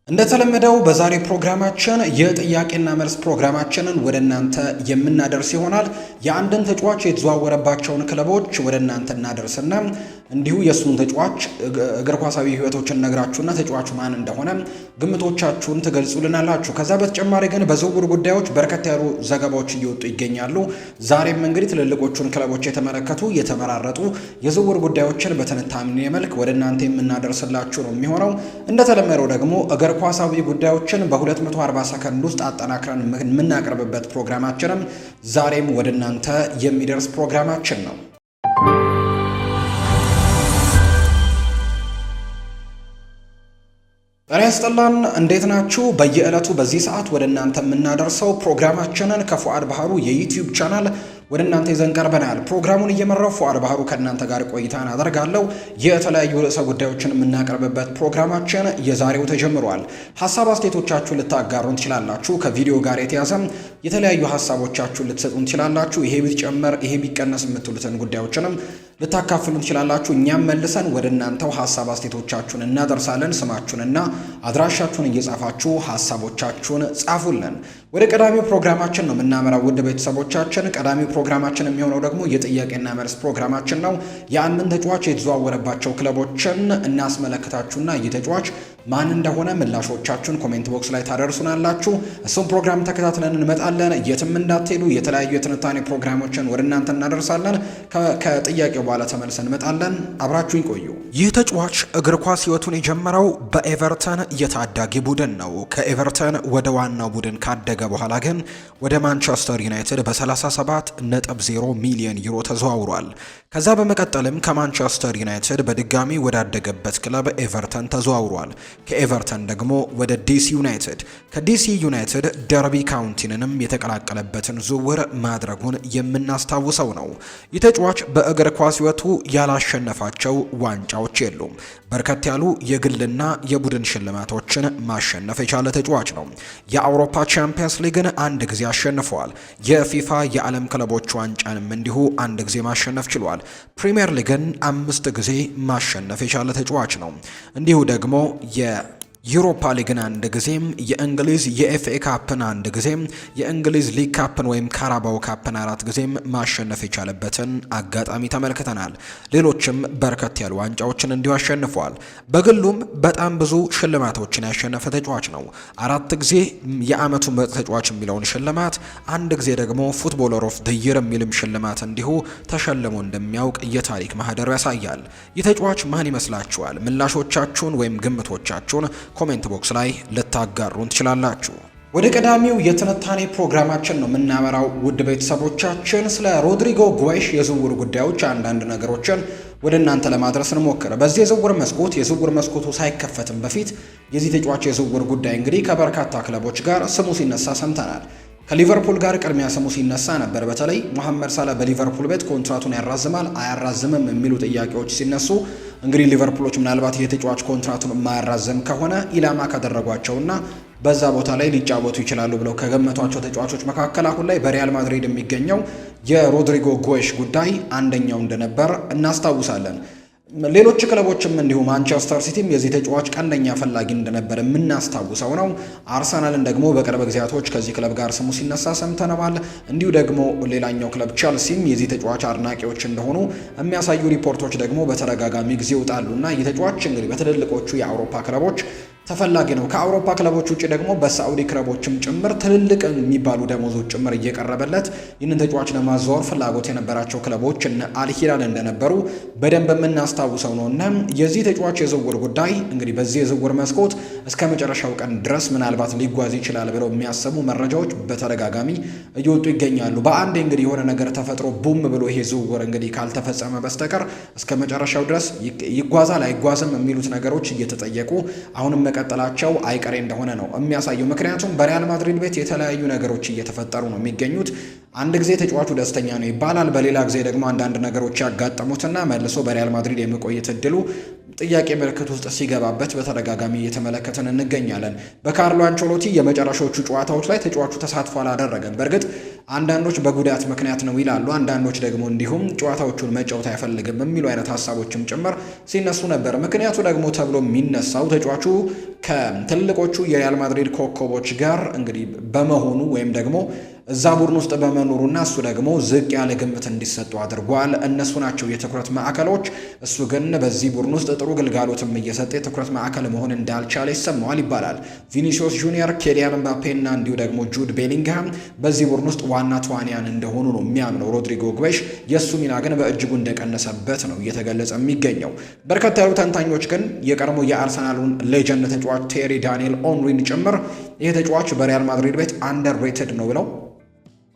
እንደተለመደው በዛሬ ፕሮግራማችን የጥያቄና መልስ ፕሮግራማችንን ወደ እናንተ የምናደርስ ይሆናል። የአንድን ተጫዋች የተዘዋወረባቸውን ክለቦች ወደ እናንተ እናደርስና እንዲሁ የሱን ተጫዋች እግር ኳሳዊ ህይወቶችን ነግራችሁና ተጫዋቹ ማን እንደሆነ ግምቶቻችሁን ትገልጹልናላችሁ። ከዛ በተጨማሪ ግን በዝውውር ጉዳዮች በርከት ያሉ ዘገባዎች እየወጡ ይገኛሉ። ዛሬም እንግዲህ ትልልቆቹን ክለቦች የተመለከቱ የተመራረጡ የዝውውር ጉዳዮችን በትንታኔ መልክ ወደ እናንተ የምናደርስላችሁ ነው የሚሆነው። እንደተለመደው ደግሞ እግር ኳሳዊ ጉዳዮችን በ240 ሰከንድ ውስጥ አጠናክረን የምናቀርብበት ፕሮግራማችንም ዛሬም ወደ እናንተ የሚደርስ ፕሮግራማችን ነው። ጤና ይስጥልን፣ እንዴት ናችሁ? በየዕለቱ በዚህ ሰዓት ወደ እናንተ የምናደርሰው ፕሮግራማችንን ከፉአድ ባህሩ የዩቲዩብ ቻናል ወደ እናንተ ይዘን ቀርበናል። ፕሮግራሙን እየመራው ፉአድ ባህሩ ከእናንተ ጋር ቆይታን አደርጋለሁ። የተለያዩ ርዕሰ ጉዳዮችን የምናቀርብበት ፕሮግራማችን የዛሬው ተጀምሯል። ሀሳብ አስተያየቶቻችሁን ልታጋሩን ትችላላችሁ። ከቪዲዮ ጋር የተያዘም የተለያዩ ሀሳቦቻችሁን ልትሰጡን ትችላላችሁ። ይሄ ቢጨመር ይሄ ቢቀነስ የምትሉትን ጉዳዮችንም ልታካፍሉን ትችላላችሁ። እኛም መልሰን ወደ እናንተው ሀሳብ አስተያየቶቻችሁን እናደርሳለን። ስማችሁንና አድራሻችሁን እየጻፋችሁ ሀሳቦቻችሁን ጻፉልን። ወደ ቀዳሚው ፕሮግራማችን ነው የምናመራው ውድ ቤተሰቦቻችን። ቀዳሚው ፕሮግራማችን የሚሆነው ደግሞ የጥያቄና መልስ ፕሮግራማችን ነው። የአንድን ተጫዋች የተዘዋወረባቸው ክለቦችን እናስመለክታችሁና ይህ ተጫዋች ማን እንደሆነ ምላሾቻችሁን ኮሜንት ቦክስ ላይ ታደርሱናላችሁ። እሱም ፕሮግራም ተከታትለን እንመጣለን። የትም እንዳትሄዱ፣ የተለያዩ የትንታኔ ፕሮግራሞችን ወደ እናንተ እናደርሳለን። ከጥያቄው በኋላ ተመልሰን እንመጣለን። አብራችሁን ቆዩ። ይህ ተጫዋች እግር ኳስ ህይወቱን የጀመረው በኤቨርተን የታዳጊ ቡድን ነው። ከኤቨርተን ወደ ዋናው ቡድን ካደገ በኋላ ግን ወደ ማንቸስተር ዩናይትድ በ37.0 ሚሊዮን ዩሮ ተዘዋውሯል። ከዛ በመቀጠልም ከማንቸስተር ዩናይትድ በድጋሚ ወዳደገበት ክለብ ኤቨርተን ተዘዋውሯል። ከኤቨርተን ደግሞ ወደ ዲሲ ዩናይትድ፣ ከዲሲ ዩናይትድ ደርቢ ካውንቲንንም የተቀላቀለበትን ዝውውር ማድረጉን የምናስታውሰው ነው። ይህ ተጫዋች በእግር ኳስ ህይወቱ ያላሸነፋቸው ዋንጫዎች የሉም። በርከት ያሉ የግልና የቡድን ሽልማቶችን ማሸነፍ የቻለ ተጫዋች ነው። የአውሮፓ ቻምፒየንስ ሊግን አንድ ጊዜ አሸንፈዋል። የፊፋ የዓለም ክለቦች ዋንጫንም እንዲሁ አንድ ጊዜ ማሸነፍ ችሏል። ፕሪሚየር ሊግን 5 ጊዜ ማሸነፍ የቻለ ተጫዋች ነው። እንዲሁ ደግሞ የዩሮፓ ሊግን አንድ ጊዜም፣ የእንግሊዝ የኤፍኤ ካፕን አንድ ጊዜም፣ የእንግሊዝ ሊግ ካፕን ወይም ካራባው ካፕን 4 ጊዜም ማሸነፍ የቻለበትን አጋጣሚ ተመልክተናል። ሌሎችም በርከት ያሉ ዋንጫዎችን እንዲሁ አሸንፈዋል። በግሉም በጣም ብዙ ሽልማቶችን ያሸነፈ ተጫዋች ነው። 4 ጊዜ የዓመቱ ምርጥ ተጫዋች የሚለውን ሽልማት፣ አንድ ጊዜ ደግሞ ፉትቦለር ኦፍ ዘ ይር የሚልም ሽልማት እንዲሁ ተሸልሞ እንደሚያውቅ የታሪክ ማህደሩ ያሳያል። ይህ ተጫዋች ማን ይመስላችኋል? ምላሾቻችሁን ወይም ግምቶቻችሁን ኮሜንት ቦክስ ላይ ልታጋሩን ትችላላችሁ። ወደ ቀዳሚው የትንታኔ ፕሮግራማችን ነው የምናመራው ውድ ቤተሰቦቻችን። ስለ ሮድሪጎ ጉዌሽ የዝውውር ጉዳዮች አንዳንድ ነገሮችን ወደ እናንተ ለማድረስ እንሞክር። በዚህ የዝውውር መስኮቱ ሳይከፈትም በፊት የዚህ ተጫዋች የዝውውር ጉዳይ እንግዲህ ከበርካታ ክለቦች ጋር ስሙ ሲነሳ ሰምተናል። ከሊቨርፑል ጋር ቅድሚያ ስሙ ሲነሳ ነበር። በተለይ መሐመድ ሳላ በሊቨርፑል ቤት ኮንትራቱን ያራዝማል አያራዝምም የሚሉ ጥያቄዎች ሲነሱ እንግዲህ ሊቨርፑሎች ምናልባት የተጫዋች ኮንትራቱን የማያራዝም ከሆነ ኢላማ ካደረጓቸውና በዛ ቦታ ላይ ሊጫወቱ ይችላሉ ብለው ከገመቷቸው ተጫዋቾች መካከል አሁን ላይ በሪያል ማድሪድ የሚገኘው የሮድሪጎ ጉዌሽ ጉዳይ አንደኛው እንደነበር እናስታውሳለን። ሌሎች ክለቦችም እንዲሁ ማንቸስተር ሲቲም የዚህ ተጫዋች ቀንደኛ ፈላጊ እንደነበር የምናስታውሰው ነው። አርሰናልን ደግሞ በቅርብ ጊዜያቶች ከዚህ ክለብ ጋር ስሙ ሲነሳ ሰምተነዋል። እንዲሁ ደግሞ ሌላኛው ክለብ ቸልሲም የዚህ ተጫዋች አድናቂዎች እንደሆኑ የሚያሳዩ ሪፖርቶች ደግሞ በተደጋጋሚ ጊዜ ይወጣሉና ይህ ተጫዋች እንግዲህ በትልልቆቹ የአውሮፓ ክለቦች ተፈላጊ ነው። ከአውሮፓ ክለቦች ውጪ ደግሞ በሳዑዲ ክለቦችም ጭምር ትልልቅ የሚባሉ ደሞዞች ጭምር እየቀረበለት ይህንን ተጫዋች ለማዘዋወር ፍላጎት የነበራቸው ክለቦች እነ አልሂላል እንደነበሩ በደንብ የምናስታውሰው ነው። እና የዚህ ተጫዋች የዝውውር ጉዳይ እንግዲህ በዚህ የዝውውር መስኮት እስከ መጨረሻው ቀን ድረስ ምናልባት ሊጓዝ ይችላል ብለው የሚያሰሙ መረጃዎች በተደጋጋሚ እየወጡ ይገኛሉ። በአንድ እንግዲህ የሆነ ነገር ተፈጥሮ ቡም ብሎ ይሄ ዝውውር እንግዲህ ካልተፈጸመ በስተቀር እስከ መጨረሻው ድረስ ይጓዛል አይጓዝም የሚሉት ነገሮች እየተጠየቁ አሁንም መቀጠላቸው አይቀሬ እንደሆነ ነው የሚያሳየው። ምክንያቱም በሪያል ማድሪድ ቤት የተለያዩ ነገሮች እየተፈጠሩ ነው የሚገኙት። አንድ ጊዜ ተጫዋቹ ደስተኛ ነው ይባላል፣ በሌላ ጊዜ ደግሞ አንዳንድ ነገሮች ያጋጠሙትና መልሶ በሪያል ማድሪድ የመቆየት እድሉ ጥያቄ ምልክት ውስጥ ሲገባበት በተደጋጋሚ እየተመለከትን እንገኛለን። በካርሎ አንቸሎቲ የመጨረሻዎቹ ጨዋታዎች ላይ ተጫዋቹ ተሳትፎ አላደረገም። በእርግጥ አንዳንዶች በጉዳት ምክንያት ነው ይላሉ፣ አንዳንዶች ደግሞ እንዲሁም ጨዋታዎቹን መጫወት አይፈልግም የሚሉ አይነት ሀሳቦችም ጭምር ሲነሱ ነበር። ምክንያቱ ደግሞ ተብሎ የሚነሳው ተጫዋቹ ከትልቆቹ የሪያል ማድሪድ ኮከቦች ጋር እንግዲህ በመሆኑ ወይም ደግሞ እዛ ቡድን ውስጥ በመኖሩና እሱ ደግሞ ዝቅ ያለ ግምት እንዲሰጡ አድርጓል። እነሱ ናቸው የትኩረት ማዕከሎች። እሱ ግን በዚህ ቡድን ውስጥ ጥሩ ግልጋሎትም እየሰጠ የትኩረት ማዕከል መሆን እንዳልቻለ ይሰማዋል ይባላል። ቪኒሲዮስ ጁኒየር፣ ኬሊያን ምባፔና እንዲሁ ደግሞ ጁድ ቤሊንግሃም በዚህ ቡድን ውስጥ ዋና ተዋንያን እንደሆኑ ነው የሚያምነው ሮድሪጎ ጉዌሽ። የእሱ ሚና ግን በእጅጉ እንደቀነሰበት ነው እየተገለጸ የሚገኘው። በርከት ያሉ ተንታኞች ግን የቀድሞ የአርሰናሉን ሌጀንድ ተጫዋች ቴሪ ዳንኤል ኦንሪን ጭምር ይህ ተጫዋች በሪያል ማድሪድ ቤት አንደር ሬትድ ነው ብለው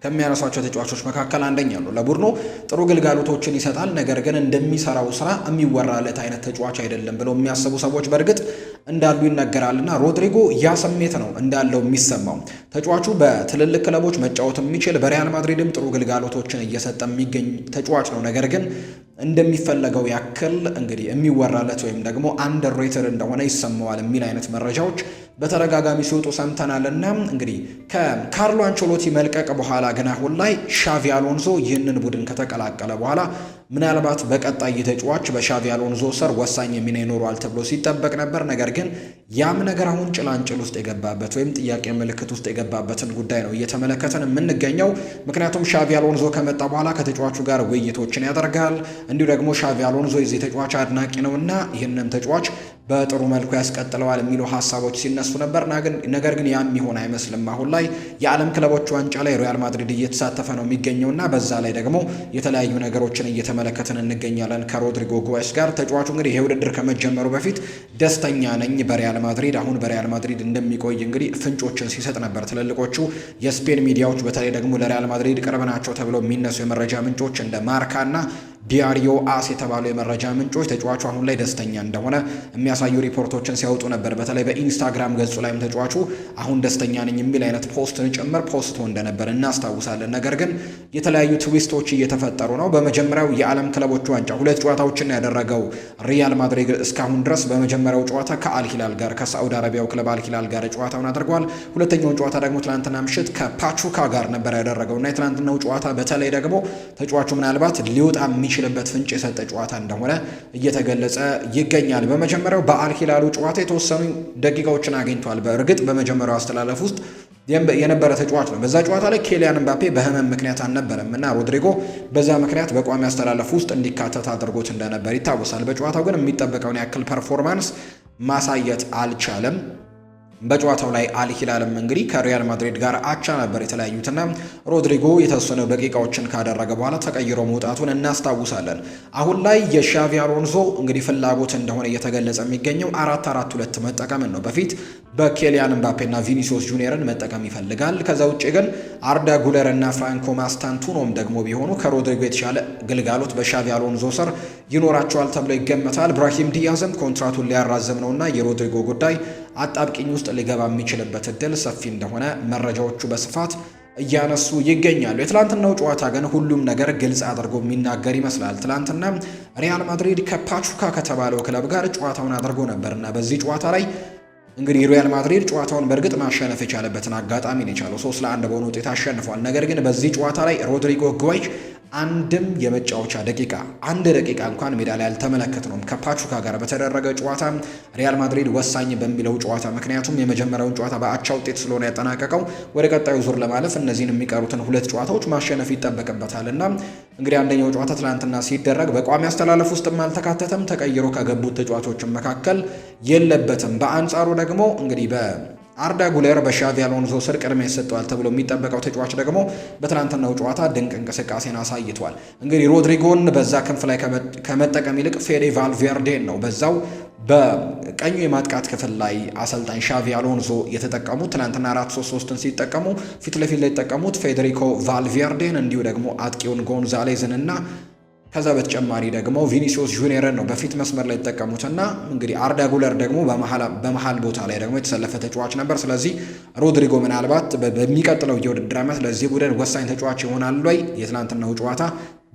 ከሚያነሷቸው ተጫዋቾች መካከል አንደኛ ነው። ለቡድኑ ጥሩ ግልጋሎቶችን ይሰጣል፣ ነገር ግን እንደሚሰራው ስራ የሚወራለት አይነት ተጫዋች አይደለም ብለው የሚያስቡ ሰዎች በእርግጥ እንዳሉ ይነገራልና ሮድሪጎ ያ ስሜት ነው እንዳለው የሚሰማው። ተጫዋቹ በትልልቅ ክለቦች መጫወት የሚችል በሪያል ማድሪድም ጥሩ ግልጋሎቶችን እየሰጠ የሚገኝ ተጫዋች ነው። ነገር ግን እንደሚፈለገው ያክል እንግዲህ የሚወራለት ወይም ደግሞ አንደርሬትድ እንደሆነ ይሰማዋል የሚል አይነት መረጃዎች በተደጋጋሚ ሲወጡ ሰምተናልና እንግዲህ ከካርሎ አንቸሎቲ መልቀቅ በኋላ ግን አሁን ላይ ሻቪ አሎንሶ ይህንን ቡድን ከተቀላቀለ በኋላ ምናልባት በቀጣይ ተጫዋች በሻቪ አሎንሶ ስር ወሳኝ ሚና ይኖረዋል ተብሎ ሲጠበቅ ነበር። ነገር ግን ያም ነገር አሁን ጭላንጭል ውስጥ የገባበት ወይም ጥያቄ ምልክት ውስጥ የገባበትን ጉዳይ ነው እየተመለከተን የምንገኘው። ምክንያቱም ሻቪ አሎንሶ ከመጣ በኋላ ከተጫዋቹ ጋር ውይይቶችን ያደርጋል። እንዲሁ ደግሞ ሻቪ አሎንሶ የዚህ ተጫዋች አድናቂ ነውና ይህንን ተጫዋች በጥሩ መልኩ ያስቀጥለዋል የሚሉ ሀሳቦች ሲነሱ ነበር። ነገር ግን ያም ይሆን አይመስልም። አሁን ላይ የዓለም ክለቦች ዋንጫ ላይ ሪያል ማድሪድ እየተሳተፈ ነው የሚገኘውና በዛ ላይ ደግሞ የተለያዩ ነገሮችን እየተመለከትን እንገኛለን ከሮድሪጎ ጉዌሽ ጋር። ተጫዋቹ እንግዲህ ይህ ውድድር ከመጀመሩ በፊት ደስተኛ ነኝ በሪያል ማድሪድ፣ አሁን በሪያል ማድሪድ እንደሚቆይ እንግዲህ ፍንጮችን ሲሰጥ ነበር። ትልልቆቹ የስፔን ሚዲያዎች በተለይ ደግሞ ለሪያል ማድሪድ ቅርብ ናቸው ተብለው የሚነሱ የመረጃ ምንጮች እንደ ማርካና ዲያሪዮ አስ የተባሉ የመረጃ ምንጮች ተጫዋቹ አሁን ላይ ደስተኛ እንደሆነ የሚያሳዩ ሪፖርቶችን ሲያወጡ ነበር። በተለይ በኢንስታግራም ገጹ ላይም ተጫዋቹ አሁን ደስተኛ ነኝ የሚል አይነት ፖስትን ጭምር ፖስቶ እንደነበር እናስታውሳለን። ነገር ግን የተለያዩ ትዊስቶች እየተፈጠሩ ነው። በመጀመሪያው የዓለም ክለቦች ዋንጫ 2 ጨዋታዎችን ያደረገው ሪያል ማድሪድ እስካሁን ድረስ በመጀመሪያው ጨዋታ ከአልሂላል ጋር ከሳዑዲ አረቢያው ክለብ አልሂላል ጋር ጨዋታውን አድርጓል። ሁለተኛውን ጨዋታ ደግሞ ትናንትና ምሽት ከፓቹካ ጋር ነበር ያደረገውና የትናንትናው ጨዋታ በተለይ ደግሞ ተጫዋቹ ምናልባት ሊወጣ የሚችልበት ፍንጭ የሰጠ ጨዋታ እንደሆነ እየተገለጸ ይገኛል። በመጀመሪያው በአልሂላሉ ጨዋታ የተወሰኑ ደቂቃዎችን አግኝቷል። በእርግጥ በመጀመሪያው አስተላለፍ ውስጥ የነበረ ተጫዋች ነው። በዛ ጨዋታ ላይ ኬሊያን ምባፔ በህመም ምክንያት አልነበረም እና ሮድሪጎ በዛ ምክንያት በቋሚ አስተላለፍ ውስጥ እንዲካተት አድርጎት እንደነበር ይታወሳል። በጨዋታው ግን የሚጠበቀውን ያክል ፐርፎርማንስ ማሳየት አልቻለም። በጨዋታው ላይ አልሂላልም እንግዲህ ከሪያል ማድሪድ ጋር አቻ ነበር የተለያዩትና ሮድሪጎ የተወሰኑ ደቂቃዎችን ካደረገ በኋላ ተቀይሮ መውጣቱን እናስታውሳለን። አሁን ላይ የሻቪ አሎንሶ እንግዲህ ፍላጎት እንደሆነ እየተገለጸ የሚገኘው 4-4-2 መጠቀምን ነው። በፊት በኬሊያን ምባፔና ቪኒሲዮስ ጁኒየርን መጠቀም ይፈልጋል። ከዛ ውጭ ግን አርዳ ጉለር እና ፍራንኮ ማስታንቱኖም ደግሞ ቢሆኑ ከሮድሪጎ የተሻለ ግልጋሎት በሻቪ አሎንሶ ስር ይኖራቸዋል ተብሎ ይገመታል። ብራሂም ዲያዝም ኮንትራቱን ሊያራዘም ነውና የሮድሪጎ ጉዳይ አጣብቂኝ ውስጥ ሊገባ የሚችልበት እድል ሰፊ እንደሆነ መረጃዎቹ በስፋት እያነሱ ይገኛሉ። የትላንትናው ጨዋታ ግን ሁሉም ነገር ግልጽ አድርጎ የሚናገር ይመስላል። ትላንትና ሪያል ማድሪድ ከፓቹካ ከተባለው ክለብ ጋር ጨዋታውን አድርጎ ነበርና በዚህ ጨዋታ ላይ እንግዲህ ሪያል ማድሪድ ጨዋታውን በእርግጥ ማሸነፍ የቻለበትን አጋጣሚ ነው የቻለው። 3-1 በሆነ ውጤት አሸንፏል። ነገር ግን በዚህ ጨዋታ ላይ ሮድሪጎ ጉዌሽ አንድም የመጫወቻ ደቂቃ 1 ደቂቃ እንኳን ሜዳ ላይ አልተመለከትነውም ከፓቹካ ጋር በተደረገ ጨዋታ ሪያል ማድሪድ ወሳኝ በሚለው ጨዋታ። ምክንያቱም የመጀመሪያውን ጨዋታ በአቻ ውጤት ስለሆነ ያጠናቀቀው ወደ ቀጣዩ ዙር ለማለፍ እነዚህን የሚቀሩትን 2 ጨዋታዎች ማሸነፍ ይጠበቅበታልና እንግዲህ አንደኛው ጨዋታ ትላንትና ሲደረግ በቋሚ አስተላለፍ ውስጥም አልተካተተም። ተቀይሮ ከገቡት ተጫዋቾች መካከል የለበትም። በአንጻሩ ደግሞ እንግዲህ አርዳ ጉለር በሻቪ አሎንሶ ስር ቅድሚያ ይሰጠዋል ተብሎ የሚጠበቀው ተጫዋች ደግሞ በትናንትናው ጨዋታ ድንቅ እንቅስቃሴን አሳይቷል። እንግዲህ ሮድሪጎን በዛ ክንፍ ላይ ከመጠቀም ይልቅ ፌዴ ቫልቬርዴን ነው በዛው በቀኙ የማጥቃት ክፍል ላይ አሰልጣኝ ሻቪ አሎንሶ የተጠቀሙት። ትናንትና 4-3-3ን ሲጠቀሙ ፊት ለፊት ላይ የተጠቀሙት ፌዴሪኮ ቫልቬርዴን እንዲሁ ደግሞ አጥቂውን ጎንዛሌዝን እና ከዛ በተጨማሪ ደግሞ ቪኒሲዮስ ጁኒየርን ነው በፊት መስመር ላይ የተጠቀሙትና እንግዲህ አርዳ ጉለር ደግሞ በመሃል ቦታ ላይ ደግሞ የተሰለፈ ተጫዋች ነበር። ስለዚህ ሮድሪጎ ምናልባት በሚቀጥለው የውድድር ዓመት ለዚህ ቡድን ወሳኝ ተጫዋች ይሆናል ወይ? የትናንትናው ጨዋታ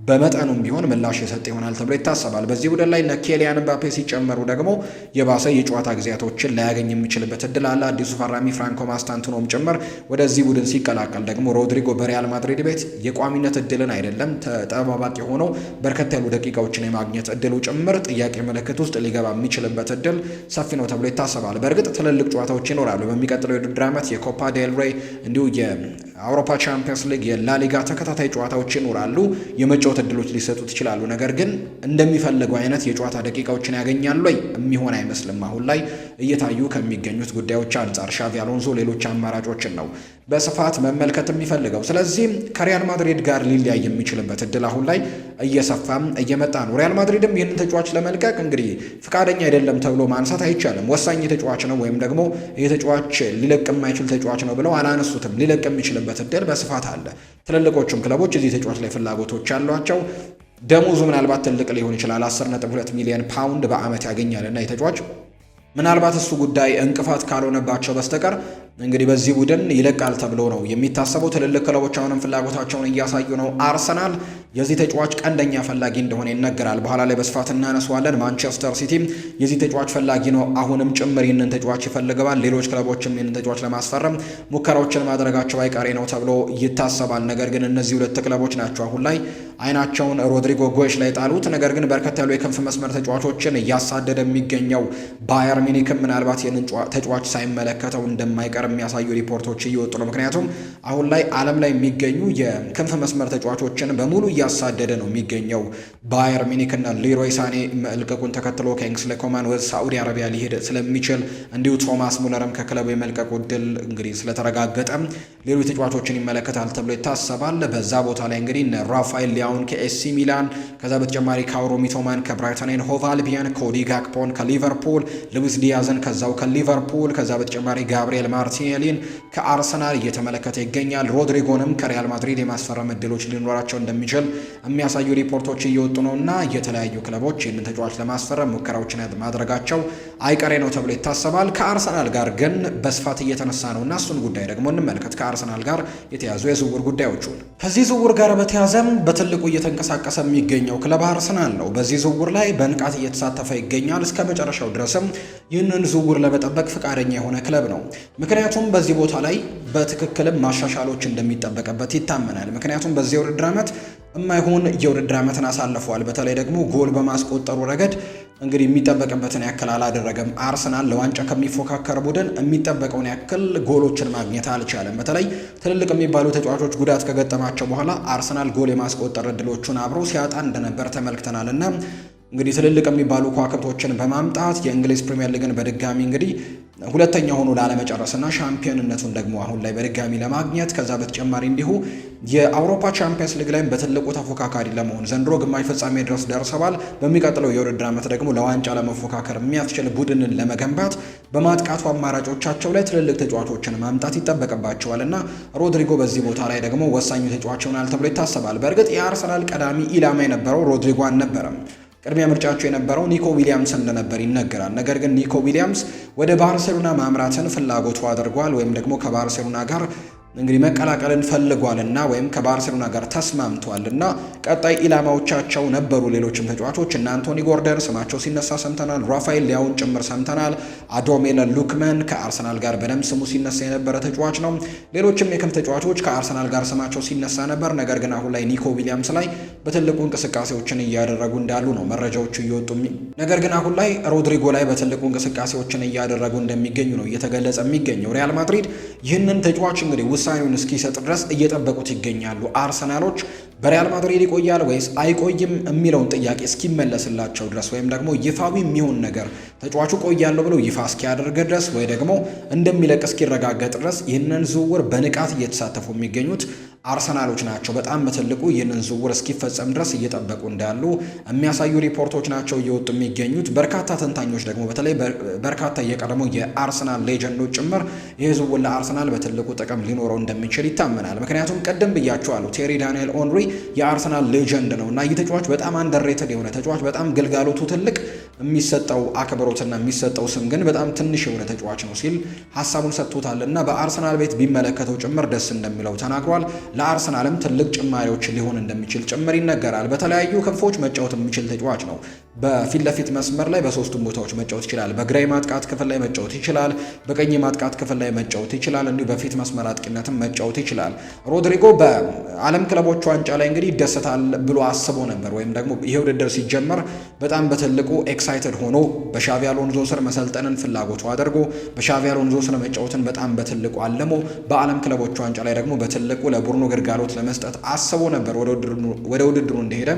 በመጠኑም ቢሆን ምላሽ የሰጠ ይሆናል ተብሎ ይታሰባል። በዚህ ቡድን ላይ ኬሊያን ምባፔ ሲጨመሩ ደግሞ የባሰ የጨዋታ ጊዜያቶችን ላያገኝ የሚችልበት እድል አለ። አዲሱ ፈራሚ ፍራንኮ ማስታንቱኖም ጭምር ወደዚህ ቡድን ሲቀላቀል ደግሞ ሮድሪጎ በሪያል ማድሪድ ቤት የቋሚነት እድልን አይደለም ተጠባባቂ ሆኖ በርከት ያሉ ደቂቃዎችን የማግኘት እድሉ ጭምር ጥያቄ ምልክት ውስጥ ሊገባ የሚችልበት እድል ሰፊ ነው ተብሎ ይታሰባል። በእርግጥ ትልልቅ ጨዋታዎች ይኖራሉ። በሚቀጥለው የውድድር ዓመት የኮፓ ዴል ሬይ እንዲሁ የአውሮፓ ቻምፒየንስ ሊግ የላሊጋ ተከታታይ ጨዋታዎች ይኖራሉ። የመጫወት እድሎች ሊሰጡት ይችላሉ። ነገር ግን እንደሚፈልገው አይነት የጨዋታ ደቂቃዎችን ያገኛሉ ወይ? የሚሆን አይመስልም። አሁን ላይ እየታዩ ከሚገኙት ጉዳዮች አንጻር ሻቪ አሎንሶ ሌሎች አማራጮችን ነው በስፋት መመልከት የሚፈልገው። ስለዚህ ከሪያል ማድሪድ ጋር ሊለያይ የሚችልበት እድል አሁን ላይ እየሰፋም እየመጣ ነው። ሪያል ማድሪድም ይህንን ተጫዋች ለመልቀቅ እንግዲህ ፍቃደኛ አይደለም ተብሎ ማንሳት አይቻልም። ወሳኝ ተጫዋች ነው ወይም ደግሞ ይህ ተጫዋች ሊለቅ የማይችል ተጫዋች ነው ብለው አላነሱትም። ሊለቅ የሚችልበት እድል በስፋት አለ። ትልልቆቹም ክለቦች እዚህ ተጫዋች ላይ ፍላጎቶች አሏቸው። ደሞዙ ምናልባት ትልቅ ሊሆን ይችላል። 10.2 ሚሊዮን ፓውንድ በአመት ያገኛልና የተጫዋች ምናልባት እሱ ጉዳይ እንቅፋት ካልሆነባቸው በስተቀር እንግዲህ በዚህ ቡድን ይለቃል ተብሎ ነው የሚታሰበው። ትልልቅ ክለቦች አሁንም ፍላጎታቸውን እያሳዩ ነው። አርሰናል የዚህ ተጫዋች ቀንደኛ ፈላጊ እንደሆነ ይነገራል። በኋላ ላይ በስፋት እናነሳዋለን። ማንቸስተር ሲቲ የዚህ ተጫዋች ፈላጊ ነው። አሁንም ጭምር ይህንን ተጫዋች ይፈልገዋል። ሌሎች ክለቦችም ይህንን ተጫዋች ለማስፈረም ሙከራዎችን ማድረጋቸው አይቀሬ ነው ተብሎ ይታሰባል። ነገር ግን እነዚህ ሁለት ክለቦች ናቸው አሁን ላይ አይናቸውን ሮድሪጎ ጎሽ ላይ ጣሉት። ነገር ግን በርከት ያሉ የክንፍ መስመር ተጫዋቾችን እያሳደደ የሚገኘው ባየር ሚኒክም ምናልባት ይህንን ተጫዋች ሳይመለከተው እንደማይቀር የሚያሳዩ ሪፖርቶች እየወጡ ነው። ምክንያቱም አሁን ላይ ዓለም ላይ የሚገኙ የክንፍ መስመር ተጫዋቾችን በሙሉ እያሳደደ ነው የሚገኘው ባየር ሚኒክ እና ሌሮይ ሳኔ መልቀቁን ተከትሎ ኪንግስሌ ኮማን ወደ ሳዑዲ አረቢያ ሊሄድ ስለሚችል እንዲሁ ቶማስ ሙለርም ከክለቡ የመልቀቁ ዕድል እንግዲህ ስለተረጋገጠ ሌሎች ተጫዋቾችን ይመለከታል ተብሎ ይታሰባል። በዛ ቦታ ላይ እንግዲህ ራፋኤል ሊያውን ከኤሲ ሚላን፣ ከዛ በተጨማሪ ካውሮ ሚቶማን ከብራይተን ኤንድ ሆቭ አልቢዮን፣ ኮዲ ጋክፖን ከሊቨርፑል፣ ሉዊስ ዲያዝን ከዛው ከሊቨርፑል፣ ከዛ በተጨማሪ ጋብሪኤል ማርቲኔሊን ከአርሰናል እየተመለከተ ይገኛል። ሮድሪጎንም ከሪያል ማድሪድ የማስፈረም እድሎች ሊኖራቸው እንደሚችል የሚያሳዩ ሪፖርቶች እየወጡ ነውና የተለያዩ ክለቦች ይህንን ተጫዋች ለማስፈረም ሙከራዎችን ማድረጋቸው አይቀሬ ነው ተብሎ ይታሰባል። ከአርሰናል ጋር ግን በስፋት እየተነሳ ነውና እሱን ጉዳይ ደግሞ እንመልከት። ከአርሰናል ጋር የተያዙ የዝውውር ጉዳዮችን ከዚህ ዝውውር ጋር በተያዘም በትልቁ እየተንቀሳቀሰ የሚገኘው ክለብ አርሰናል ነው። በዚህ ዝውውር ላይ በንቃት እየተሳተፈ ይገኛል። እስከ መጨረሻው ድረስም ይህንን ዝውውር ለመጠበቅ ፈቃደኛ የሆነ ክለብ ነው። ምክንያቱም በዚህ ቦታ ላይ በትክክልም ማሻሻሎች እንደሚጠበቅበት ይታመናል። ምክንያቱም በዚህ የውድድር ዓመት የማይሆን የውድድር ዓመትን አሳልፈዋል። በተለይ ደግሞ ጎል በማስቆጠሩ ረገድ እንግዲህ የሚጠበቅበትን ያክል አላደረገም። አርሰናል ለዋንጫ ከሚፎካከር ቡድን የሚጠበቀውን ያክል ጎሎችን ማግኘት አልቻለም። በተለይ ትልልቅ የሚባሉ ተጫዋቾች ጉዳት ከገጠማቸው በኋላ አርሰናል ጎል የማስቆጠር እድሎቹን አብሮ ሲያጣ እንደነበር ተመልክተናል እና እንግዲህ ትልልቅ የሚባሉ ከዋክብቶችን በማምጣት የእንግሊዝ ፕሪሚየር ሊግን በድጋሚ እንግዲህ ሁለተኛ ሆኖ ላለመጨረስና ሻምፒዮንነቱን ደግሞ አሁን ላይ በድጋሚ ለማግኘት ከዛ በተጨማሪ እንዲሁ የአውሮፓ ቻምፒየንስ ሊግ ላይ በትልቁ ተፎካካሪ ለመሆን ዘንድሮ ግማሽ ፍጻሜ ድረስ ደርሰዋል። በሚቀጥለው የውድድር ዓመት ደግሞ ለዋንጫ ለመፎካከር የሚያስችል ቡድንን ለመገንባት በማጥቃቱ አማራጮቻቸው ላይ ትልልቅ ተጫዋቾችን ማምጣት ይጠበቅባቸዋል እና ሮድሪጎ በዚህ ቦታ ላይ ደግሞ ወሳኙ ተጫዋች ይሆናል ተብሎ ይታሰባል። በእርግጥ የአርሰናል ቀዳሚ ኢላማ የነበረው ሮድሪጎ አልነበረም። ቅድሚያ ምርጫቸው የነበረው ኒኮ ዊሊያምስ እንደነበር ይነገራል። ነገር ግን ኒኮ ዊሊያምስ ወደ ባርሴሎና ማምራትን ፍላጎቱ አድርጓል ወይም ደግሞ ከባርሴሎና ጋር እንግዲህ መቀላቀልን ፈልጓልና ወይም ከባርሴሎና ጋር ተስማምቷልና ቀጣይ ኢላማዎቻቸው ነበሩ ሌሎችም ተጫዋቾች እና አንቶኒ ጎርደን ስማቸው ሲነሳ ሰምተናል። ራፋኤል ሊያውን ጭምር ሰምተናል። አዶሜለ ሉክመን ከአርሰናል ጋር በደንብ ስሙ ሲነሳ የነበረ ተጫዋች ነው። ሌሎችም የክንፍ ተጫዋቾች ከአርሰናል ጋር ስማቸው ሲነሳ ነበር። ነገር ግን አሁን ላይ ኒኮ ዊሊያምስ ላይ በትልቁ እንቅስቃሴዎችን እያደረጉ እንዳሉ ነው መረጃዎቹ እየወጡ። ነገር ግን አሁን ላይ ሮድሪጎ ላይ በትልቁ እንቅስቃሴዎችን እያደረጉ እንደሚገኙ ነው እየተገለጸ የሚገኘው። ሪያል ማድሪድ ይህንን ተጫዋች እንግዲህ ውሳኔውን እስኪሰጥ ድረስ እየጠበቁት ይገኛሉ። አርሰናሎች በሪያል ማድሪድ ይቆያል ወይስ አይቆይም የሚለውን ጥያቄ እስኪመለስላቸው ድረስ ወይም ደግሞ ይፋዊ የሚሆን ነገር ተጫዋቹ ቆያለሁ ብለው ይፋ እስኪያደርግ ድረስ ወይ ደግሞ እንደሚለቅ እስኪረጋገጥ ድረስ ይህንን ዝውውር በንቃት እየተሳተፉ የሚገኙት አርሰናሎች ናቸው። በጣም በትልቁ ይህንን ዝውውር እስኪፈጸም ድረስ እየጠበቁ እንዳሉ የሚያሳዩ ሪፖርቶች ናቸው እየወጡ የሚገኙት። በርካታ ተንታኞች ደግሞ በተለይ በርካታ የቀድሞ የአርሰናል ሌጀንዶች ጭምር ይህ ዝውውር ለአርሰናል በትልቁ ጥቅም ሊኖረው እንደሚችል ይታመናል። ምክንያቱም ቅድም ብያቸዋለሁ ቴሪ ዳንኤል ኦንሪ የአርሰናል ሌጀንድ ነው እና ይህ ተጫዋች በጣም አንደርሬትድ የሆነ ተጫዋች፣ በጣም ግልጋሎቱ ትልቅ የሚሰጠው አክብሮትና የሚሰጠው ስም ግን በጣም ትንሽ የሆነ ተጫዋች ነው ሲል ሀሳቡን ሰጥቶታልና በአርሰናል ቤት ቢመለከተው ጭምር ደስ እንደሚለው ተናግሯል። ለአርሰናልም ትልቅ ጭማሪዎች ሊሆን እንደሚችል ጭምር ይነገራል። በተለያዩ ክንፎች መጫወት የሚችል ተጫዋች ነው። በፊት ለፊት መስመር ላይ በሶስቱም ቦታዎች መጫወት ይችላል። በግራ ማጥቃት ክፍል ላይ መጫወት ይችላል። በቀኝ ማጥቃት ክፍል ላይ መጫወት ይችላል። እንዲሁ በፊት መስመር አጥቂነትም መጫወት ይችላል። ሮድሪጎ በዓለም ክለቦች ዋንጫ ላይ እንግዲህ ይደሰታል ብሎ አስቦ ነበር፣ ወይም ደግሞ ይሄ ውድድር ሲጀመር በጣም በትልቁ ኤክሳይትድ ሆኖ በሻቪ አሎንዞ ስር መሰልጠንን ፍላጎቱ አድርጎ በሻቪ አሎንዞ ስር መጫወትን በጣም በትልቁ አልሞ በዓለም ክለቦች ዋንጫ ላይ ደግሞ በትልቁ ለቡድኑ ግልጋሎት ለመስጠት አስቦ ነበር ወደ ውድድሩ እንደሄደ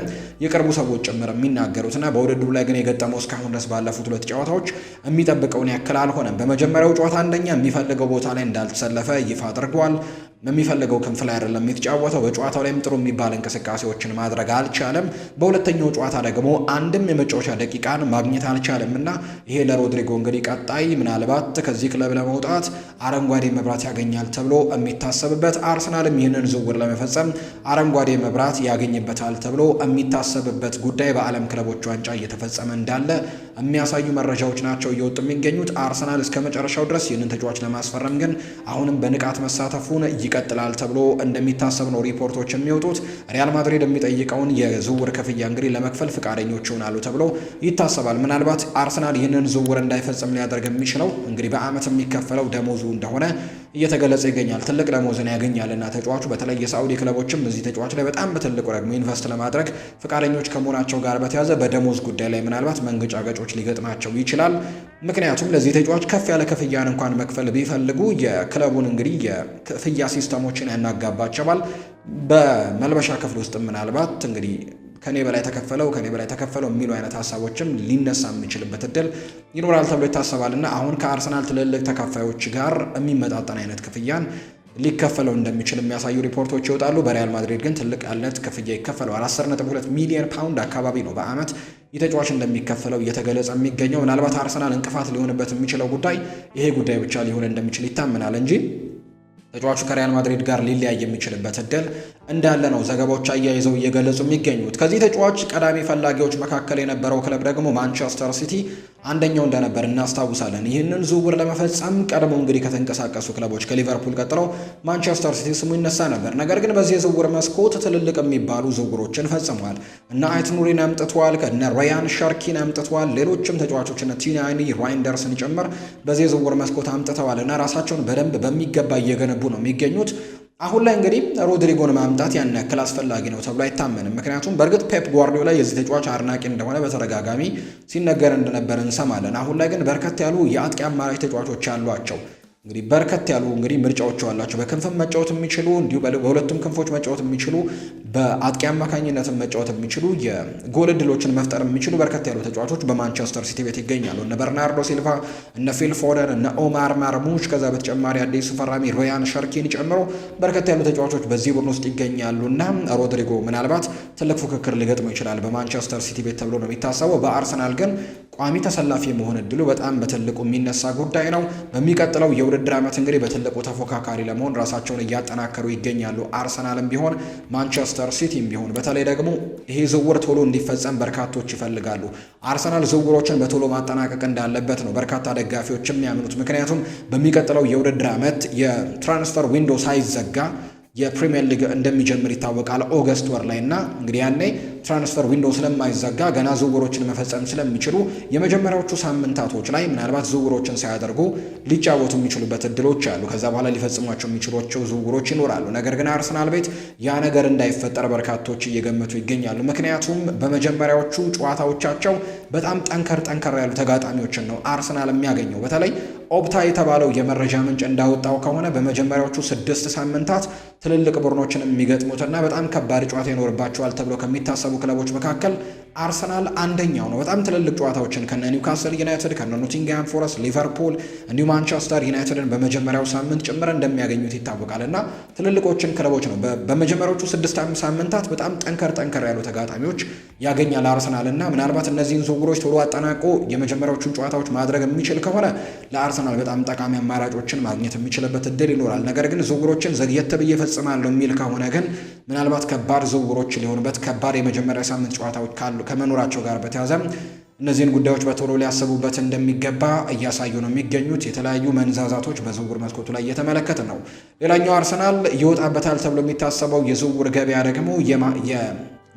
የቅርቡ ሰዎች ጭምር የሚናገሩትና በውድድሩ ላይ ግን የገጠመው እስካሁን ድረስ ባለፉት 2 ጨዋታዎች የሚጠብቀውን ያክል አልሆነም። በመጀመሪያው ጨዋታ አንደኛ የሚፈልገው ቦታ ላይ እንዳልተሰለፈ ይፋ አድርጓል። የሚፈልገው ክንፍ ላይ አይደለም የተጫወተው። በጨዋታው ላይም ጥሩ የሚባል እንቅስቃሴዎችን ማድረግ አልቻለም። በሁለተኛው ጨዋታ ደግሞ አንድም የመጫወቻ ደቂቃን ማግኘት አልቻለም እና ይሄ ለሮድሪጎ እንግዲህ ቀጣይ ምናልባት ከዚህ ክለብ ለመውጣት አረንጓዴ መብራት ያገኛል ተብሎ የሚታሰብበት፣ አርሰናልም ይህንን ዝውውር ለመፈጸም አረንጓዴ መብራት ያገኝበታል ተብሎ የሚታሰብበት ጉዳይ በዓለም ክለቦች ዋንጫ እየተፈጸመ እንዳለ የሚያሳዩ መረጃዎች ናቸው እየወጡ የሚገኙት። አርሰናል እስከ መጨረሻው ድረስ ይህንን ተጫዋች ለማስፈረም ግን አሁንም በንቃት መሳተፉን ይቀጥላል ተብሎ እንደሚታሰብ ነው ሪፖርቶች የሚወጡት። ሪያል ማድሪድ የሚጠይቀውን የዝውውር ክፍያ እንግዲህ ለመክፈል ፍቃደኞች ይሆናሉ ተብሎ ይታሰባል። ምናልባት አርሰናል ይህንን ዝውውር እንዳይፈጽም ሊያደርግ የሚችለው እንግዲህ በአመት የሚከፈለው ደሞዙ እንደሆነ እየተገለጸ ይገኛል። ትልቅ ደሞዝን ያገኛልና ተጫዋቹ በተለይ የሳዑዲ ክለቦችም እዚህ ተጫዋች ላይ በጣም በትልቁ ደግሞ ኢንቨስት ለማድረግ ፍቃደኞች ከመሆናቸው ጋር በተያያዘ በደሞዝ ጉዳይ ላይ ምናልባት መንገጫገጮች ሊገጥማቸው ይችላል። ምክንያቱም ለዚህ ተጫዋች ከፍ ያለ ክፍያን እንኳን መክፈል ቢፈልጉ የክለቡን እንግዲህ የክፍያ ሲስተሞችን ያናጋባቸዋል። በመልበሻ ክፍል ውስጥ ምናልባት እንግዲህ ከኔ በላይ ተከፈለው የሚሉ አይነት ሀሳቦችም ሊነሳ የሚችልበት እድል ይኖራል ተብሎ ይታሰባልና አሁን ከአርሰናል ትልልቅ ተካፋዮች ጋር የሚመጣጠን አይነት ክፍያን ሊከፈለው እንደሚችል የሚያሳዩ ሪፖርቶች ይወጣሉ። በሪያል ማድሪድ ግን ትልቅ አይነት ክፍያ ይከፈለዋል። 10.2 ሚሊዮን ፓውንድ አካባቢ ነው በአመት የተጫዋች እንደሚከፈለው እየተገለጸ የሚገኘው። ምናልባት አርሰናል እንቅፋት ሊሆንበት የሚችለው ጉዳይ ይሄ ጉዳይ ብቻ ሊሆን እንደሚችል ይታመናል እንጂ ተጫዋቹ ከሪያል ማድሪድ ጋር ሊለያይ የሚችልበት እድል እንዳለ ነው ዘገባዎች አያይዘው እየገለጹ የሚገኙት። ከዚህ ተጫዋች ቀዳሚ ፈላጊዎች መካከል የነበረው ክለብ ደግሞ ማንቸስተር ሲቲ አንደኛው እንደነበር እናስታውሳለን። ይህንን ዝውውር ለመፈጸም ቀድሞ እንግዲህ ከተንቀሳቀሱ ክለቦች ከሊቨርፑል ቀጥለው ማንቸስተር ሲቲ ስሙ ይነሳ ነበር። ነገር ግን በዚህ የዝውውር መስኮት ትልልቅ የሚባሉ ዝውውሮችን ፈጽሟል። እነ አይት ኑሪን አምጥቷል፣ ከነ ራያን ሸርኪን አምጥቷል፣ ሌሎችም ተጫዋቾች እነ ቲናኒ ራይንደርስን ጭምር በዚህ የዝውውር መስኮት አምጥተዋል እና ራሳቸውን በደንብ በሚገባ እየገነቡ ነው የሚገኙት። አሁን ላይ እንግዲህ ሮድሪጎን ማምጣት ያን ያክል አስፈላጊ ነው ተብሎ አይታመንም። ምክንያቱም በእርግጥ ፔፕ ጓርዲዮላ የዚህ ተጫዋች አድናቂ እንደሆነ በተደጋጋሚ ሲነገር እንደነበር እንሰማለን። አሁን ላይ ግን በርከት ያሉ የአጥቂ አማራጭ ተጫዋቾች ያሏቸው እንግዲህ በርከት ያሉ እንግዲህ ምርጫዎች አሏቸው። በክንፍም መጫወት የሚችሉ እንዲሁ በሁለቱም ክንፎች መጫወት የሚችሉ በአጥቂ አማካኝነትም መጫወት የሚችሉ የጎል ዕድሎችን መፍጠር የሚችሉ በርከት ያሉ ተጫዋቾች በማንቸስተር ሲቲ ቤት ይገኛሉ። እነ በርናርዶ ሲልቫ፣ እነ ፊል ፎደን፣ እነ ኦማር ማርሙሽ ከዛ በተጨማሪ አዲሱ ፈራሚ ሮያን ሸርኪን ጨምሮ በርከት ያሉ ተጫዋቾች በዚህ ቡድን ውስጥ ይገኛሉና ሮድሪጎ ምናልባት ትልቅ ፉክክር ሊገጥመው ይችላል በማንቸስተር ሲቲ ቤት ተብሎ ነው የሚታሰበው። በአርሰናል ግን ቋሚ ተሰላፊ መሆን እድሉ በጣም በትልቁ የሚነሳ ጉዳይ ነው። በሚቀጥለው የውድድር ዓመት እንግዲህ በትልቁ ተፎካካሪ ለመሆን ራሳቸውን እያጠናከሩ ይገኛሉ። አርሰናልም ቢሆን ማንቸስተር ሲቲም ቢሆን በተለይ ደግሞ ይሄ ዝውውር ቶሎ እንዲፈጸም በርካቶች ይፈልጋሉ። አርሰናል ዝውውሮችን በቶሎ ማጠናቀቅ እንዳለበት ነው በርካታ ደጋፊዎች የሚያምኑት። ምክንያቱም በሚቀጥለው የውድድር ዓመት የትራንስፈር ዊንዶው ሳይዘጋ የፕሪሚየር ሊግ እንደሚጀምር ይታወቃል ኦገስት ወር ላይ እና እንግዲህ ያኔ ትራንስፈር ዊንዶው ስለማይዘጋ ገና ዝውውሮችን መፈጸም ስለሚችሉ የመጀመሪያዎቹ ሳምንታቶች ላይ ምናልባት ዝውውሮችን ሳያደርጉ ሊጫወቱ የሚችሉበት እድሎች አሉ። ከዛ በኋላ ሊፈጽሟቸው የሚችሏቸው ዝውውሮች ይኖራሉ። ነገር ግን አርሰናል ቤት ያ ነገር እንዳይፈጠር በርካቶች እየገመቱ ይገኛሉ። ምክንያቱም በመጀመሪያዎቹ ጨዋታዎቻቸው በጣም ጠንከር ያሉ ተጋጣሚዎችን ነው አርሰናል የሚያገኘው። በተለይ ኦፕታ የተባለው የመረጃ ምንጭ እንዳወጣው ከሆነ በመጀመሪያዎቹ 6 ሳምንታት ትልልቅ ቡድኖችን የሚገጥሙትና በጣም ከባድ ጨዋታ ይኖርባቸዋል ተብሎ ከሚታሰቡ ክለቦች መካከል አርሰናል አንደኛው ነው። በጣም ትልልቅ ጨዋታዎችን ከነ ኒውካስል ዩናይትድ፣ ከነ ኖቲንግሃም ፎረስት፣ ሊቨርፑል እንዲሁ ማንቸስተር ዩናይትድን በመጀመሪያው ሳምንት ጭምር እንደሚያገኙት ይታወቃል እና ትልልቆችን ክለቦች ነው በመጀመሪያዎቹ 6 ሳምንታት በጣም ጠንከር ያሉ ተጋጣሚዎች ያገኛል አርሰናል እና ምናልባት እነዚህን ዝውውሮች ቶሎ አጠናቆ የመጀመሪያዎቹን ጨዋታዎች ማድረግ የሚችል ከሆነ ለአርሰናል በጣም ጠቃሚ አማራጮችን ማግኘት የሚችልበት እድል ይኖራል። ነገር ግን ዝውውሮችን ዘግየት ብዬ ፈጽማለሁ የሚል ከሆነ ግን ምናልባት ከባድ ዝውውሮች ሊሆኑበት ከባድ የመጀመሪያ ሳምንት ጨዋታዎች ካሉ ከመኖራቸው ጋር በተያያዘ እነዚህን ጉዳዮች በቶሎ ሊያስቡበት እንደሚገባ እያሳዩ ነው የሚገኙት። የተለያዩ መንዛዛቶች በዝውውር መስኮቱ ላይ እየተመለከተ ነው። ሌላኛው አርሰናል ይወጣበታል ተብሎ የሚታሰበው የዝውውር ገበያ ደግሞ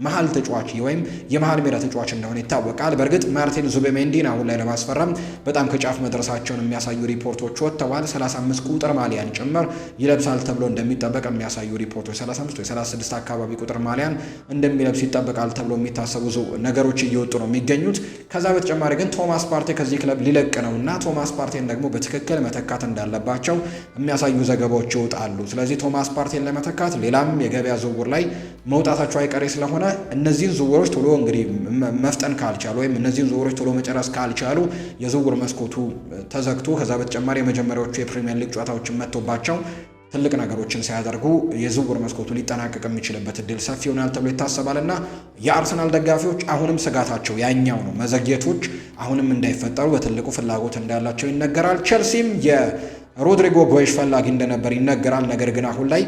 መሀል ተጫዋች ወይም የመሀል ሜዳ ተጫዋች እንደሆነ ይታወቃል። በእርግጥ ማርቲን ዙቤሜንዲን አሁን ላይ ለማስፈረም በጣም ከጫፍ መድረሳቸውን የሚያሳዩ ሪፖርቶች ወጥተዋል። 35 ቁጥር ማሊያን ጭምር ይለብሳል ተብሎ እንደሚጠበቅ የሚያሳዩ ሪፖርቶች 35 ወይ 36 አካባቢ ቁጥር ማሊያን እንደሚለብስ ይጠበቃል ተብሎ የሚታሰቡ ነገሮች እየወጡ ነው የሚገኙት። ከዛ በተጨማሪ ግን ቶማስ ፓርቴ ከዚህ ክለብ ሊለቅ ነውና ቶማስ ፓርቴን ደግሞ በትክክል መተካት እንዳለባቸው የሚያሳዩ ዘገባዎች ይወጣሉ። ስለዚህ ቶማስ ፓርቴን ለመተካት ሌላም የገበያ ዝውውር ላይ መውጣታቸው አይቀሬ ስለሆነ እነዚህን ዝውውሮች ቶሎ እንግዲህ መፍጠን ካልቻሉ ወይም እነዚህን ዝውውሮች ቶሎ መጨረስ ካልቻሉ የዝውውር መስኮቱ ተዘግቶ ከዛ በተጨማሪ የመጀመሪያዎቹ የፕሪሚየር ሊግ ጨዋታዎችን መጥቶባቸው ትልቅ ነገሮችን ሲያደርጉ የዝውውር መስኮቱ ሊጠናቀቅ የሚችልበት እድል ሰፊ ይሆናል ተብሎ ይታሰባልና የአርሰናል ደጋፊዎች አሁንም ስጋታቸው ያኛው ነው። መዘግየቶች አሁንም እንዳይፈጠሩ በትልቁ ፍላጎት እንዳላቸው ይነገራል። ቼልሲም የሮድሪጎ ጎይሽ ፈላጊ እንደነበር ይነገራል። ነገር ግን አሁን ላይ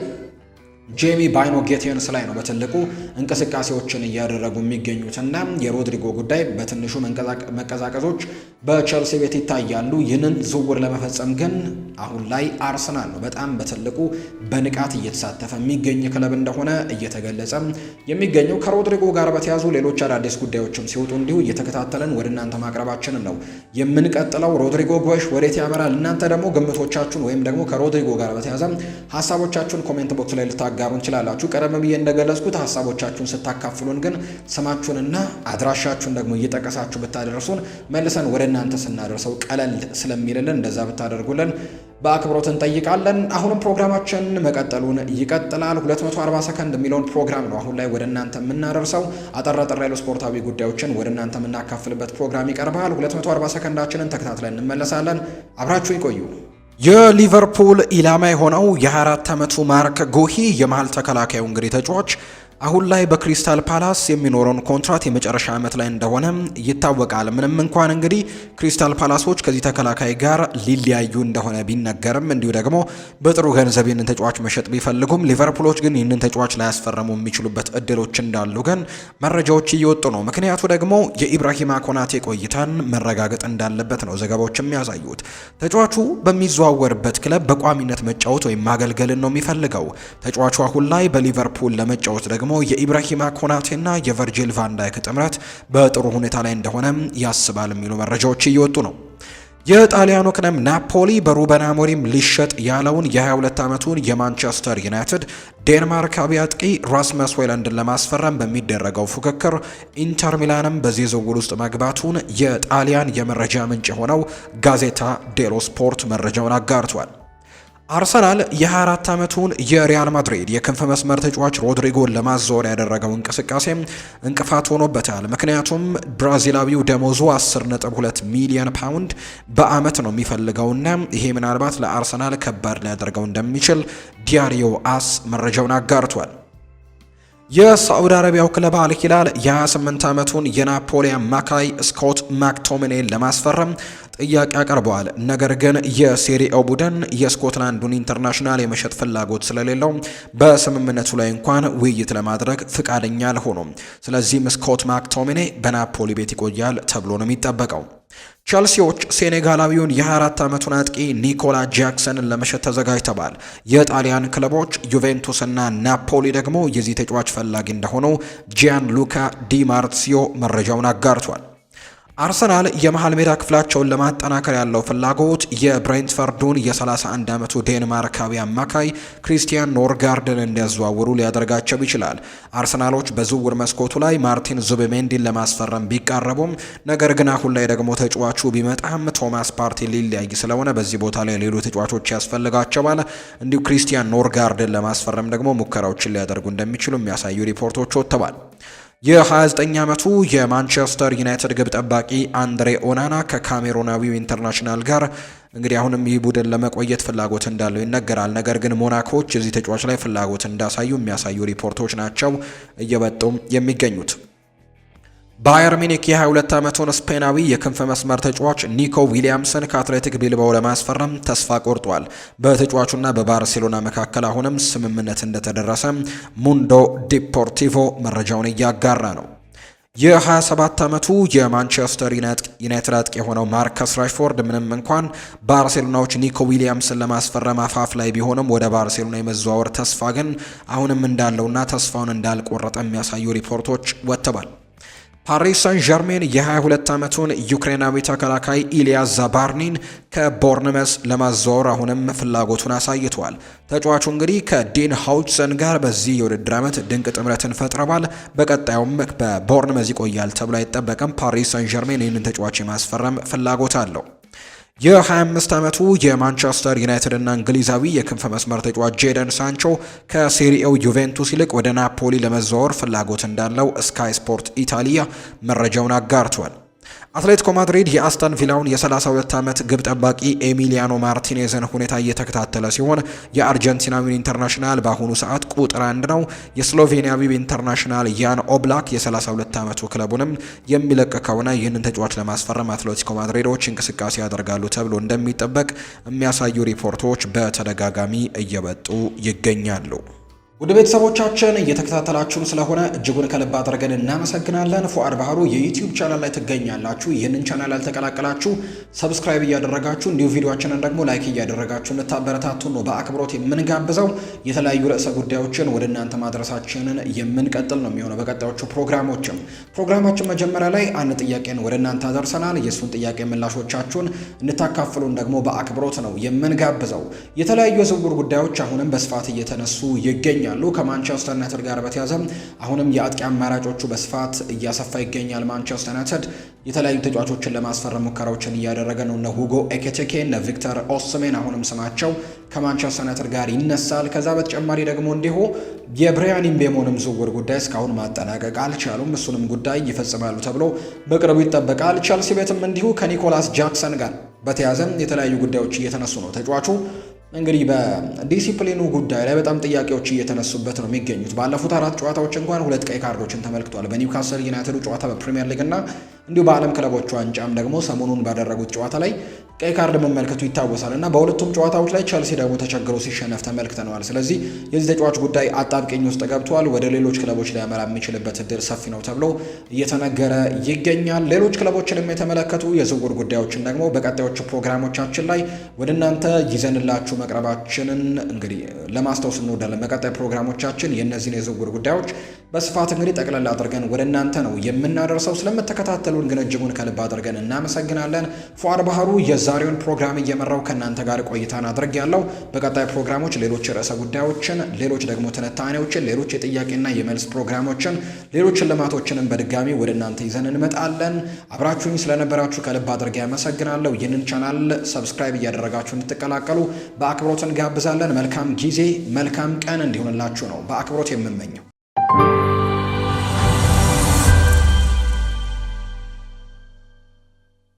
ጄሚ ባይኖ ጌቴንስ ላይ ነው በትልቁ እንቅስቃሴዎችን እያደረጉ የሚገኙትና የሮድሪጎ ጉዳይ በትንሹ መቀዛቀዞች በቸልሲ ቤት ይታያሉ። ይህንን ዝውውር ለመፈጸም ግን አሁን ላይ አርሰናል ነው በጣም በትልቁ በንቃት እየተሳተፈ የሚገኝ ክለብ እንደሆነ እየተገለጸ የሚገኘው። ከሮድሪጎ ጋር በተያዙ ሌሎች አዳዲስ ጉዳዮችም ሲወጡ እንዲሁ እየተከታተለን ወደ እናንተ ማቅረባችንን ነው የምንቀጥለው። ሮድሪጎ ጎሽ ወዴት ያመራል? እናንተ ደግሞ ግምቶቻችሁን ወይም ደግሞ ከሮድሪጎ ጋር በተያዘ ሀሳቦቻችሁን ኮሜንት ቦክስ ላይ ልታጋሩ እንችላላችሁ። ቀደም ብዬ እንደገለጽኩት ሀሳቦቻችሁን ስታካፍሉን ግን ስማችሁንና አድራሻችሁን ደግሞ እየጠቀሳችሁ ብታደርሱን መልሰን ወደ እናንተ ስናደርሰው ቀለል ስለሚልልን እንደዛ ብታደርጉልን በአክብሮት እንጠይቃለን። አሁንም ፕሮግራማችን መቀጠሉን ይቀጥላል። 240 ሰከንድ የሚለውን ፕሮግራም ነው አሁን ላይ ወደ እናንተ የምናደርሰው። አጠር ያሉ ስፖርታዊ ጉዳዮችን ወደ እናንተ የምናካፍልበት ፕሮግራም ይቀርባል። 240 ሰከንዳችንን ተከታትለን እንመለሳለን። አብራችሁ ይቆዩ። የሊቨርፑል ኢላማ የሆነው የ24 ዓመቱ ማርክ ጎሂ የመሃል ተከላካዩ እንግዲህ ተጫዋች አሁን ላይ በክሪስታል ፓላስ የሚኖረውን ኮንትራት የመጨረሻ ዓመት ላይ እንደሆነ ይታወቃል። ምንም እንኳን እንግዲህ ክሪስታል ፓላሶች ከዚህ ተከላካይ ጋር ሊለያዩ እንደሆነ ቢነገርም እንዲሁ ደግሞ በጥሩ ገንዘብ ይህንን ተጫዋች መሸጥ ቢፈልጉም ሊቨርፑሎች ግን ይህንን ተጫዋች ላያስፈረሙ የሚችሉበት እድሎች እንዳሉ ግን መረጃዎች እየወጡ ነው። ምክንያቱ ደግሞ የኢብራሂማ ኮናቴ ቆይታን መረጋገጥ እንዳለበት ነው ዘገባዎች የሚያሳዩት። ተጫዋቹ በሚዘዋወርበት ክለብ በቋሚነት መጫወት ወይም ማገልገልን ነው የሚፈልገው። ተጫዋቹ አሁን ላይ በሊቨርፑል ለመጫወት ደግሞ የኢብራሂማ ኮናቴና የቨርጂል ቫንዳይክ ጥምረት በጥሩ ሁኔታ ላይ እንደሆነ ያስባል የሚሉ መረጃዎች እየወጡ ነው። የጣሊያኑ ክለብ ናፖሊ በሩበን አሞሪም ሊሸጥ ያለውን የ22 ዓመቱን የማንቸስተር ዩናይትድ ዴንማርካዊ አጥቂ ራስመስ ሆይሉንድን ለማስፈረም በሚደረገው ፉክክር ኢንተር ሚላንም በዚህ ዝውውር ውስጥ መግባቱን የጣሊያን የመረጃ ምንጭ የሆነው ጋዜታ ዴሎ ስፖርት መረጃውን አጋርቷል። አርሰናል የ24 ዓመቱን የሪያል ማድሪድ የክንፍ መስመር ተጫዋች ሮድሪጎን ለማዛወር ያደረገው እንቅስቃሴ እንቅፋት ሆኖበታል። ምክንያቱም ብራዚላዊው ደሞዙ 10.2 ሚሊዮን ፓውንድ በአመት ነው የሚፈልገውና ይሄ ምናልባት ለአርሰናል ከባድ ሊያደርገው እንደሚችል ዲያሪዮ አስ መረጃውን አጋርቷል። የሳዑዲ አረቢያው ክለብ አል ሂላል የ28 ዓመቱን የናፖሊ አማካይ ስኮት ማክቶሚኔን ለማስፈረም ጥያቄ አቀርበዋል። ነገር ግን የሴሪኤው ቡድን የስኮትላንዱን ኢንተርናሽናል የመሸጥ ፍላጎት ስለሌለው በስምምነቱ ላይ እንኳን ውይይት ለማድረግ ፍቃደኛ አልሆኑም። ስለዚህም ስኮት ማክቶሚኔ በናፖሊ ቤት ይቆያል ተብሎ ነው የሚጠበቀው። ቸልሲዎች ሴኔጋላዊውን የ24 ዓመቱን አጥቂ ኒኮላ ጃክሰንን ለመሸጥ ተዘጋጅተዋል። የጣሊያን ክለቦች ዩቬንቱስ እና ናፖሊ ደግሞ የዚህ ተጫዋች ፈላጊ እንደሆኑ ጂያን ሉካ ዲ ማርሲዮ መረጃውን አጋርቷል። አርሰናል የመሃል ሜዳ ክፍላቸውን ለማጠናከር ያለው ፍላጎት የብሬንትፈርዱን የ31 ዓመቱ ዴንማርካዊ አማካይ ክሪስቲያን ኖርጋርድን እንዲያዘዋውሩ ሊያደርጋቸው ይችላል። አርሰናሎች በዝውውር መስኮቱ ላይ ማርቲን ዙቢሜንዲን ለማስፈረም ቢቃረቡም ነገር ግን አሁን ላይ ደግሞ ተጫዋቹ ቢመጣም ቶማስ ፓርቲ ሊለያይ ስለሆነ በዚህ ቦታ ላይ ሌሎች ተጫዋቾች ያስፈልጋቸዋል። እንዲሁ ክሪስቲያን ኖርጋርድን ለማስፈረም ደግሞ ሙከራዎችን ሊያደርጉ እንደሚችሉ የሚያሳዩ ሪፖርቶች ወጥተዋል። የ29 ዓመቱ የማንቸስተር ዩናይትድ ግብ ጠባቂ አንድሬ ኦናና ከካሜሮናዊው ኢንተርናሽናል ጋር እንግዲህ አሁንም ይህ ቡድን ለመቆየት ፍላጎት እንዳለው ይነገራል። ነገር ግን ሞናኮዎች የዚህ ተጫዋች ላይ ፍላጎት እንዳሳዩ የሚያሳዩ ሪፖርቶች ናቸው እየወጡ የሚገኙት። ባየር ሚኒክ የ22 ዓመቱን ስፔናዊ የክንፍ መስመር ተጫዋች ኒኮ ዊሊያምስን ከአትሌቲክ ቢልባኦ ለማስፈረም ተስፋ ቆርጧል። በተጫዋቹና በባርሴሎና መካከል አሁንም ስምምነት እንደተደረሰ ሙንዶ ዲፖርቲቮ መረጃውን እያጋራ ነው። የ27 ዓመቱ የማንቸስተር ዩናይትድ አጥቂ የሆነው ማርከስ ራሽፎርድ ምንም እንኳን ባርሴሎናዎች ኒኮ ዊሊያምስን ለማስፈረም አፋፍ ላይ ቢሆንም ወደ ባርሴሎና የመዘዋወር ተስፋ ግን አሁንም እንዳለውና ተስፋውን እንዳልቆረጠ የሚያሳዩ ሪፖርቶች ወጥተዋል። ፓሪስ ሳን ዠርሜን የ22 ዓመቱን ዩክሬናዊ ተከላካይ ኢሊያ ዛባርኒን ከቦርንመስ ለማዘዋወር አሁንም ፍላጎቱን አሳይቷል። ተጫዋቹ እንግዲህ ከዴን ሃውችሰን ጋር በዚህ የውድድር ዓመት ድንቅ ጥምረትን ፈጥረዋል። በቀጣዩም በቦርንመዝ ይቆያል ተብሎ አይጠበቅም። ፓሪስ ሳን ዠርሜን ይህንን ተጫዋች የማስፈረም ፍላጎት አለው። የ25 ዓመቱ የማንቸስተር ዩናይትድ እና እንግሊዛዊ የክንፍ መስመር ተጫዋች ጄደን ሳንቾ ከሴሪኤው ዩቬንቱስ ይልቅ ወደ ናፖሊ ለመዘዋወር ፍላጎት እንዳለው ስካይ ስፖርት ኢታሊያ መረጃውን አጋርቷል። አትሌቲኮ ማድሪድ የአስተን ቪላውን የ32 ዓመት ግብ ጠባቂ ኤሚሊያኖ ማርቲኔዝን ሁኔታ እየተከታተለ ሲሆን የአርጀንቲናዊን ኢንተርናሽናል በአሁኑ ሰዓት ቁጥር 1 ነው። የስሎቬኒያዊው ኢንተርናሽናል ያን ኦብላክ የ32 ዓመቱ ክለቡንም የሚለቅ ከሆነ ይህንን ተጫዋች ለማስፈረም አትሌቲኮ ማድሪዶች እንቅስቃሴ ያደርጋሉ ተብሎ እንደሚጠበቅ የሚያሳዩ ሪፖርቶች በተደጋጋሚ እየወጡ ይገኛሉ። ወደ ቤተሰቦቻችን እየተከታተላችሁን ስለሆነ እጅጉን ከልብ አድርገን እናመሰግናለን። ፉአድ ባህሩ የዩቲዩብ ቻናል ላይ ትገኛላችሁ። ይህንን ቻናል ያልተቀላቀላችሁ ሰብስክራይብ እያደረጋችሁ እንዲሁ ቪዲዮአችንን ደግሞ ላይክ እያደረጋችሁ እንድታበረታቱን ነው በአክብሮት የምንጋብዘው። የተለያዩ ርዕሰ ጉዳዮችን ወደ እናንተ ማድረሳችንን የምንቀጥል ነው የሚሆነው በቀጣዮቹ ፕሮግራማችን መጀመሪያ ላይ አንድ ጥያቄን ወደ እናንተ አደርሰናል። የእሱን ጥያቄ ምላሾቻችሁን እንድታካፍሉን ደግሞ በአክብሮት ነው የምንጋብዘው። የተለያዩ የዝውውር ጉዳዮች አሁንም በስፋት እየተነሱ ይገኛሉ። ከማንቸስተር ዩናይትድ ጋር በተያያዘ አሁንም የአጥቂ አማራጮቹ በስፋት እያሰፋ ይገኛል። ማንቸስተር ዩናይትድ የተለያዩ ተጫዋቾችን ለማስፈረም ሙከራዎችን እያደረገ ነው። እነ ሁጎ ኤኪቲኬ፣ እነ ቪክተር ኦስሜን አሁንም ስማቸው ከማንቸስተር ዩናይትድ ጋር ይነሳል። ከዛ በተጨማሪ ደግሞ እንዲሁ የብሪያን ምቤሞንም ዝውውር ጉዳይ እስካሁን ማጠናቀቅ አልቻሉም። እሱንም ጉዳይ ይፈጽማሉ ተብሎ በቅርቡ ይጠበቃል። ቸልሲ ቤትም እንዲሁ ከኒኮላስ ጃክሰን ጋር በተያያዘ የተለያዩ ጉዳዮች እየተነሱ ነው። ተጫዋቹ እንግዲህ በዲሲፕሊኑ ጉዳይ ላይ በጣም ጥያቄዎች እየተነሱበት ነው የሚገኙት። ባለፉት 4 ጨዋታዎች እንኳን 2 ቀይ ካርዶችን ተመልክቷል። በኒውካስል ዩናይትዱ ጨዋታ በፕሪሚየር ሊግ እና እንዲሁ በዓለም ክለቦች ዋንጫም ደግሞ ሰሞኑን ባደረጉት ጨዋታ ላይ ቀይ ካርድ መመልከቱ ይታወሳል እና በሁለቱም ጨዋታዎች ላይ ቸልሲ ደግሞ ተቸግሮ ሲሸነፍ ተመልክተነዋል። ስለዚህ የዚህ ተጫዋች ጉዳይ አጣብቂኝ ውስጥ ገብቷል። ወደ ሌሎች ክለቦች ሊያመራ የሚችልበት እድል ሰፊ ነው ተብሎ እየተነገረ ይገኛል። ሌሎች ክለቦችንም የተመለከቱ የዝውውር ጉዳዮችን ደግሞ በቀጣዮቹ ፕሮግራሞቻችን ላይ ወደ እናንተ ይዘንላችሁ መቅረባችንን እንግዲህ ለማስታወስ እንወዳለን። በቀጣይ ፕሮግራሞቻችን የእነዚህን የዝውውር ጉዳዮች በስፋት እንግዲህ ጠቅላላ አድርገን ወደ እናንተ ነው የምናደርሰው። ስለምትከታተሉን ግን እጅጉን ከልብ አድርገን እናመሰግናለን። ፉአድ ባህሩ የዛሬውን ፕሮግራም እየመራው ከእናንተ ጋር ቆይታን አድርግ ያለው። በቀጣይ ፕሮግራሞች ሌሎች ርዕሰ ጉዳዮችን፣ ሌሎች ደግሞ ትንታኔዎችን፣ ሌሎች የጥያቄና የመልስ ፕሮግራሞችን፣ ሌሎች ሽልማቶችንም በድጋሚ ወደ እናንተ ይዘን እንመጣለን። አብራችሁኝ ስለነበራችሁ ከልብ አድርጌ ያመሰግናለሁ። ይህንን ቻናል ሰብስክራይብ እያደረጋችሁ እንድትቀላቀሉ በአክብሮት እንጋብዛለን። መልካም ጊዜ መልካም ቀን እንዲሆንላችሁ ነው በአክብሮት የምመኘው።